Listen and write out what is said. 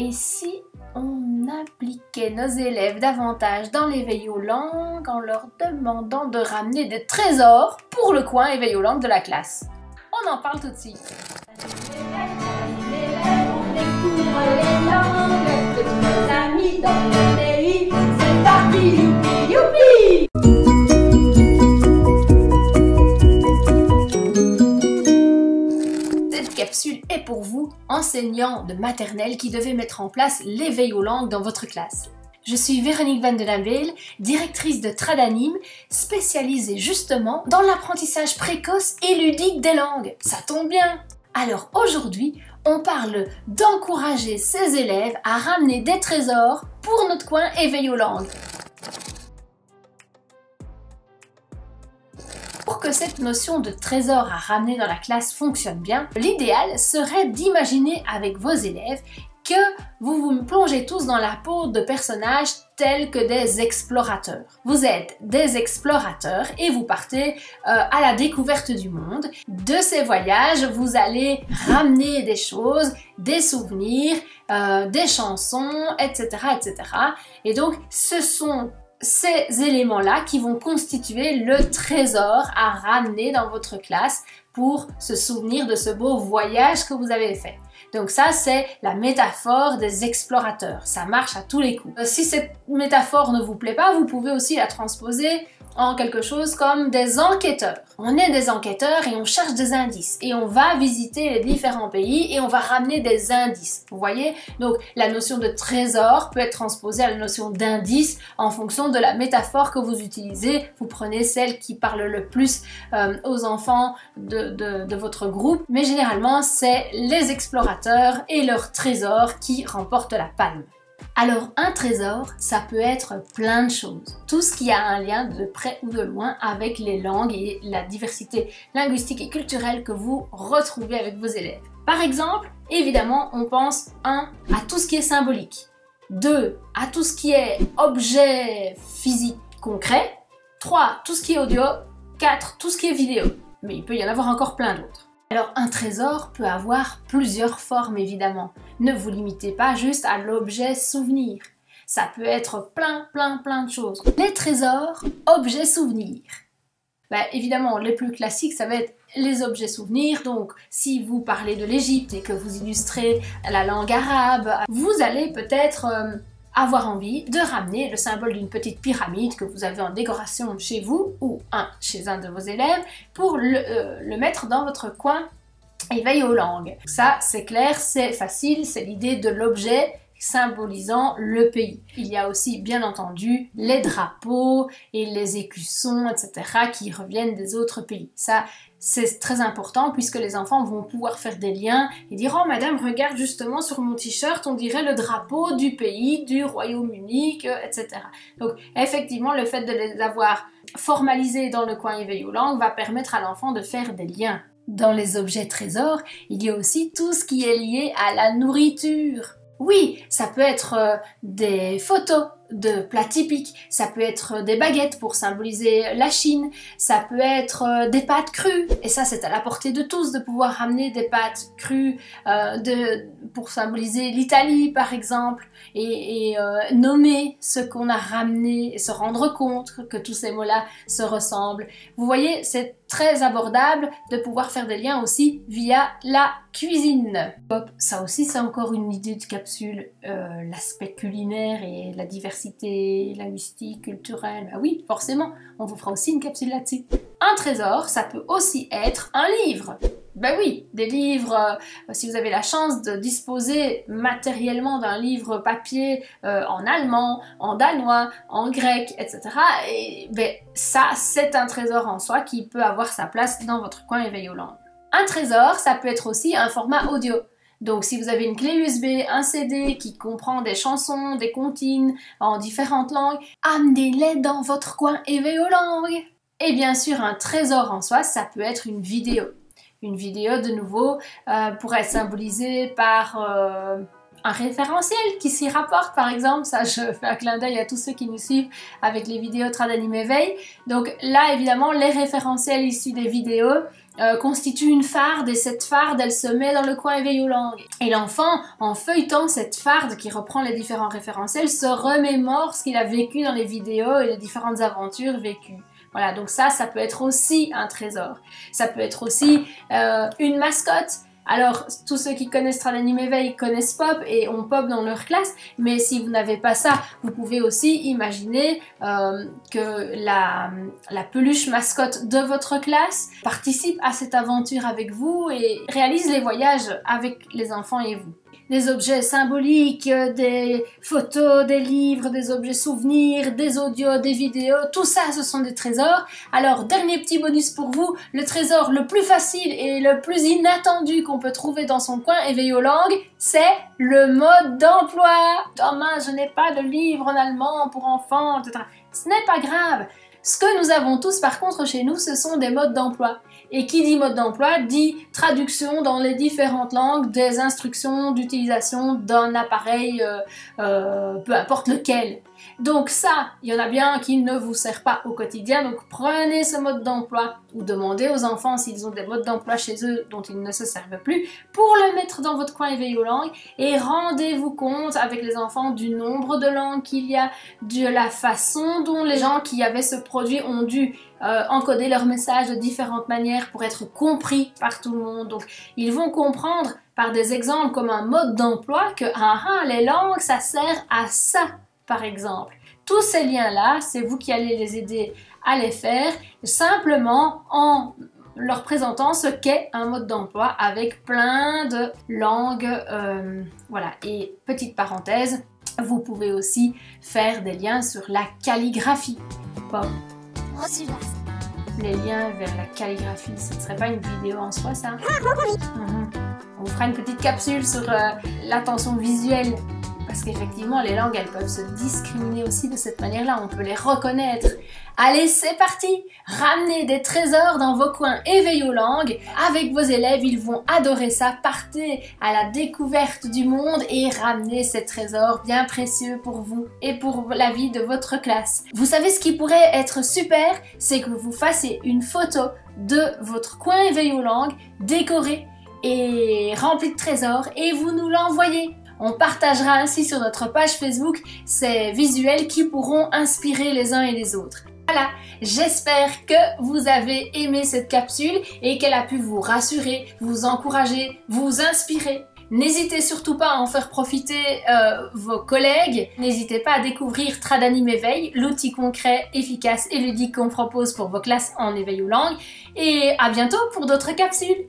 Et si on impliquait nos élèves davantage dans l'éveil aux langues en leur demandant de ramener des trésors pour le coin éveil aux langues de la classe? On en parle tout de suite. On découvre les langues de nos amis dans le pays. C'est parti, youpi, youpi! Cette capsule est pour vous, enseignants de maternelle qui devez mettre en place l'éveil aux langues dans votre classe. Je suis Véronique Van de Lambeele, directrice de Tradanime, spécialisée justement dans l'apprentissage précoce et ludique des langues. Ça tombe bien! Alors aujourd'hui, on parle d'encourager ses élèves à ramener des trésors pour notre coin éveil aux langues. Pour que cette notion de trésor à ramener dans la classe fonctionne bien, l'idéal serait d'imaginer avec vos élèves que vous plongez tous dans la peau de personnages tels que des explorateurs. Vous êtes des explorateurs et vous partez à la découverte du monde. De ces voyages, vous allez ramener des choses, des souvenirs, des chansons, etc., etc. Et donc, ce sont ces éléments-là qui vont constituer le trésor à ramener dans votre classe pour se souvenir de ce beau voyage que vous avez fait. Donc ça, c'est la métaphore des explorateurs. Ça marche à tous les coups. Si cette métaphore ne vous plaît pas, vous pouvez aussi la transposer en quelque chose comme des enquêteurs. On est des enquêteurs et on cherche des indices. Et on va visiter les différents pays et on va ramener des indices. Vous voyez? Donc la notion de trésor peut être transposée à la notion d'indice en fonction de la métaphore que vous utilisez. Vous prenez celle qui parle le plus aux enfants de votre groupe. Mais généralement, c'est les explorateurs et leurs trésors qui remportent la palme. Alors un trésor, ça peut être plein de choses. Tout ce qui a un lien de près ou de loin avec les langues et la diversité linguistique et culturelle que vous retrouvez avec vos élèves. Par exemple, évidemment, on pense 1 à tout ce qui est symbolique, 2 à tout ce qui est objet physique concret, 3 tout ce qui est audio, 4 tout ce qui est vidéo. Mais il peut y en avoir encore plein d'autres. Alors un trésor peut avoir plusieurs formes évidemment. Ne vous limitez pas juste à l'objet souvenir. Ça peut être plein de choses. Les trésors, objets souvenirs. Évidemment, les plus classiques, ça va être les objets souvenirs. Donc, si vous parlez de l'Égypte et que vous illustrez la langue arabe, vous allez peut-être avoir envie de ramener le symbole d'une petite pyramide que vous avez en décoration chez vous ou chez un de vos élèves pour le mettre dans votre coin éveil aux langues. Ça, c'est clair, c'est facile, c'est l'idée de l'objet symbolisant le pays. Il y a aussi, bien entendu, les drapeaux et les écussons, etc. qui reviennent des autres pays. Ça, c'est très important puisque les enfants vont pouvoir faire des liens et dire « Oh madame, regarde justement sur mon t-shirt, on dirait le drapeau du pays, du Royaume-Uni, etc. » Donc effectivement, le fait de les avoir formalisés dans le coin éveil aux langues va permettre à l'enfant de faire des liens. Dans les objets trésors, il y a aussi tout ce qui est lié à la nourriture. Oui, ça peut être des photos de plats typiques, ça peut être des baguettes pour symboliser la Chine, ça peut être des pâtes crues, et ça c'est à la portée de tous de pouvoir ramener des pâtes crues pour symboliser l'Italie par exemple, et nommer ce qu'on a ramené et se rendre compte que tous ces mots-là se ressemblent. Vous voyez, c'est très abordable de pouvoir faire des liens aussi via la cuisine. Hop, ça aussi c'est encore une idée de capsule, l'aspect culinaire et la diversité linguistique, culturelle, oui, forcément, on vous fera aussi une capsule là-dessus. Un trésor, ça peut aussi être un livre. Oui, des livres, si vous avez la chance de disposer matériellement d'un livre papier en allemand, en danois, en grec, etc. Et ça, c'est un trésor en soi qui peut avoir sa place dans votre coin éveil aux langues. Un trésor, ça peut être aussi un format audio. Donc si vous avez une clé USB, un CD qui comprend des chansons, des comptines en différentes langues, amenez-les dans votre coin éveil aux langues. Et bien sûr, un trésor en soi, ça peut être une vidéo. Une vidéo, de nouveau, pourrait être symbolisée par un référentiel qui s'y rapporte, par exemple. Ça, je fais un clin d'œil à tous ceux qui nous suivent avec les vidéos Tradanime Éveil. Donc là, évidemment, les référentiels issus des vidéos constitue une farde et cette farde elle se met dans le coin éveil aux langues. Et l'enfant, en feuilletant cette farde qui reprend les différents référentiels, se remémore ce qu'il a vécu dans les vidéos et les différentes aventures vécues. Voilà, donc ça peut être aussi un trésor. Ça peut être aussi une mascotte. Alors, tous ceux qui connaissent Stradanime Éveil connaissent Pop et ont Pop dans leur classe, mais si vous n'avez pas ça, vous pouvez aussi imaginer que la peluche mascotte de votre classe participe à cette aventure avec vous et réalise les voyages avec les enfants et vous. Des objets symboliques, des photos, des livres, des objets souvenirs, des audios, des vidéos, tout ça ce sont des trésors. Alors dernier petit bonus pour vous, le trésor le plus facile et le plus inattendu qu'on peut trouver dans son coin éveil aux langues, c'est le mode d'emploi. Oh mince, je n'ai pas de livre en allemand pour enfants, etc. Ce n'est pas grave. Ce que nous avons tous par contre chez nous, ce sont des modes d'emploi. Et qui dit mode d'emploi dit traduction dans les différentes langues des instructions d'utilisation d'un appareil, peu importe lequel. Donc ça, il y en a bien qui ne vous sert pas au quotidien, donc prenez ce mode d'emploi ou demandez aux enfants s'ils ont des modes d'emploi chez eux dont ils ne se servent plus pour le mettre dans votre coin éveil aux langues et rendez-vous compte avec les enfants du nombre de langues qu'il y a, de la façon dont les gens qui avaient ce produit ont dû encoder leur message de différentes manières pour être compris par tout le monde. Donc ils vont comprendre par des exemples comme un mode d'emploi que les langues ça sert à ça. Par exemple, tous ces liens-là, c'est vous qui allez les aider à les faire, simplement en leur présentant ce qu'est un mode d'emploi avec plein de langues. Voilà, et petite parenthèse, vous pouvez aussi faire des liens sur la calligraphie. Pop. Les liens vers la calligraphie, ce ne serait pas une vidéo en soi, ça? On fera une petite capsule sur l'attention visuelle. Parce qu'effectivement, les langues, elles peuvent se discriminer aussi de cette manière-là, on peut les reconnaître. Allez, c'est parti! Ramenez des trésors dans vos coins éveil aux langues. Avec vos élèves, ils vont adorer ça. Partez à la découverte du monde et ramenez ces trésors bien précieux pour vous et pour la vie de votre classe. Vous savez ce qui pourrait être super? C'est que vous fassiez une photo de votre coin éveil aux langues, décoré et rempli de trésors, et vous nous l'envoyez. On partagera ainsi sur notre page Facebook ces visuels qui pourront inspirer les uns et les autres. Voilà, j'espère que vous avez aimé cette capsule et qu'elle a pu vous rassurer, vous encourager, vous inspirer. N'hésitez surtout pas à en faire profiter vos collègues. N'hésitez pas à découvrir Stradanime Éveil, l'outil concret, efficace et ludique qu'on propose pour vos classes en éveil aux langues. Et à bientôt pour d'autres capsules.